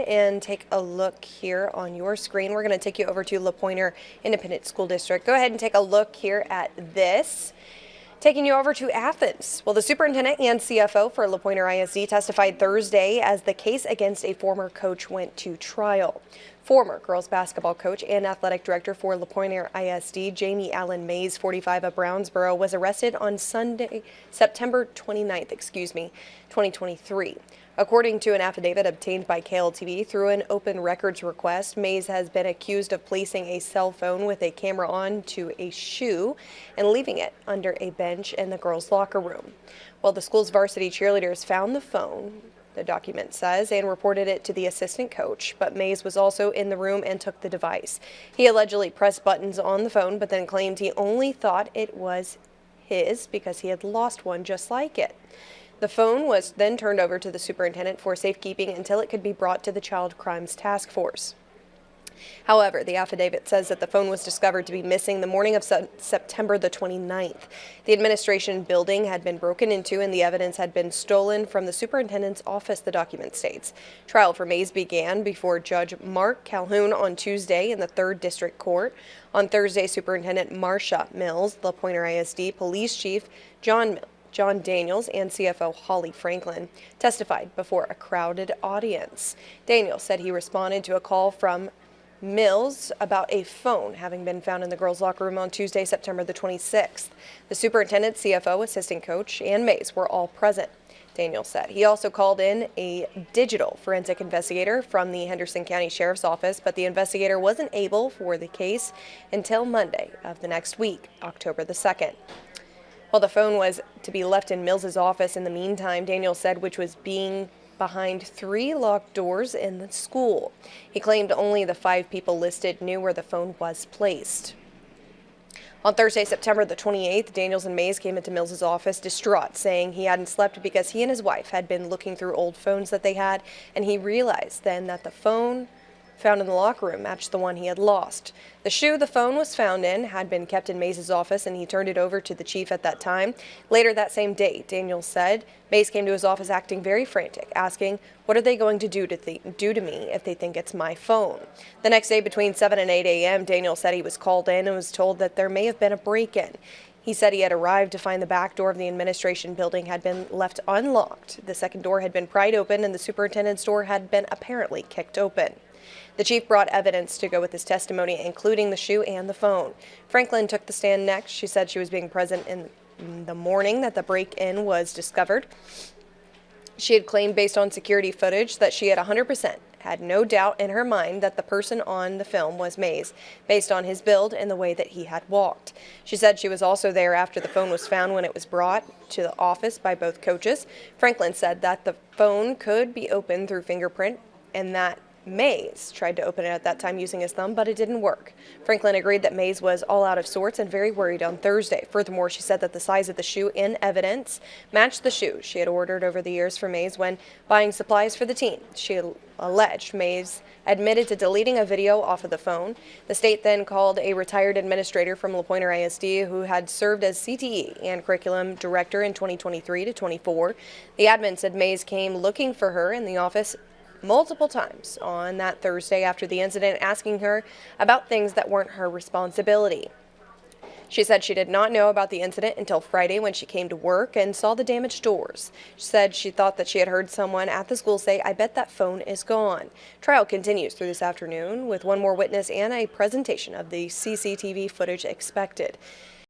And take a look here on your screen. We're going to take you over to LaPoynor Independent School District. Go ahead and take a look here at this. Taking you over to Athens. Well, the superintendent and CFO for LaPoynor ISD testified Thursday as the case against a former coach went to trial. Former girls basketball coach and athletic director for LaPoynor ISD, Jamie Allen Mays, 45 of Brownsboro, was arrested on Sunday, September 29th, 2023. According to an affidavit obtained by KLTV through an open records request, Mays has been accused of placing a cell phone with a camera onto a shoe and leaving it under a bench in the girls' locker room. Well, the school's varsity cheerleaders found the phone, the document says, and reported it to the assistant coach, but Mays was also in the room and took the device. He allegedly pressed buttons on the phone, but then claimed he only thought it was his because he had lost one just like it. The phone was then turned over to the superintendent for safekeeping until it could be brought to the Child Crimes Task Force. However, the affidavit says that the phone was discovered to be missing the morning of September the 29th. The administration building had been broken into and the evidence had been stolen from the superintendent's office, the document states. Trial for Mays began before Judge Mark Calhoun on Tuesday in the 3rd District Court. On Thursday, Superintendent Marcia Mills, LaPoynor ISD Police Chief John Daniels, and CFO Holly Franklin testified before a crowded audience. Daniels said he responded to a call from Mills about a phone having been found in the girls' locker room on Tuesday, September the 26th. The superintendent, CFO, assistant coach, and Mays were all present, Daniels said. He also called in a digital forensic investigator from the Henderson County Sheriff's Office, but the investigator wasn't able for the case until Monday of the next week, October the 2nd. Well, the phone was to be left in Mills's office in the meantime, Daniels said, which was being behind 3 locked doors in the school. He claimed only the 5 people listed knew where the phone was placed. On Thursday, September the 28th, Daniels and Mays came into Mills's office distraught, saying he hadn't slept because he and his wife had been looking through old phones that they had, and he realized then that the phone found in the locker room matched the one he had lost. The shoe the phone was found in had been kept in Mays' office, and he turned it over to the chief at that time. Later that same day, Daniels said, Mays came to his office acting very frantic, asking, "What are they going to do to me if they think it's my phone?" The next day between 7 and 8 a.m., Daniels said he was called in and was told that there may have been a break-in. He said he had arrived to find the back door of the administration building had been left unlocked. The second door had been pried open, and the superintendent's door had been apparently kicked open. The chief brought evidence to go with his testimony, including the shoe and the phone. Franklin took the stand next. She said she was being present in the morning that the break-in was discovered. She had claimed based on security footage that she had 100% had no doubt in her mind that the person on the film was Mays, based on his build and the way that he had walked. She said she was also there after the phone was found when it was brought to the office by both coaches. Franklin said that the phone could be opened through fingerprint and that Mays tried to open it at that time using his thumb, but it didn't work. Franklin agreed that Mays was all out of sorts and very worried on Thursday. Furthermore, she said that the size of the shoe in evidence matched the shoe she had ordered over the years for Mays when buying supplies for the team. She alleged Mays admitted to deleting a video off of the phone. The state then called a retired administrator from LaPoynor ISD who had served as CTE and curriculum director in 2023 to 24. The admin said Mays came looking for her in the office multiple times on that Thursday after the incident, asking her about things that weren't her responsibility. She said she did not know about the incident until Friday when she came to work and saw the damaged doors. She said she thought that she had heard someone at the school say, "I bet that phone is gone." Trial continues through this afternoon with one more witness and a presentation of the CCTV footage expected.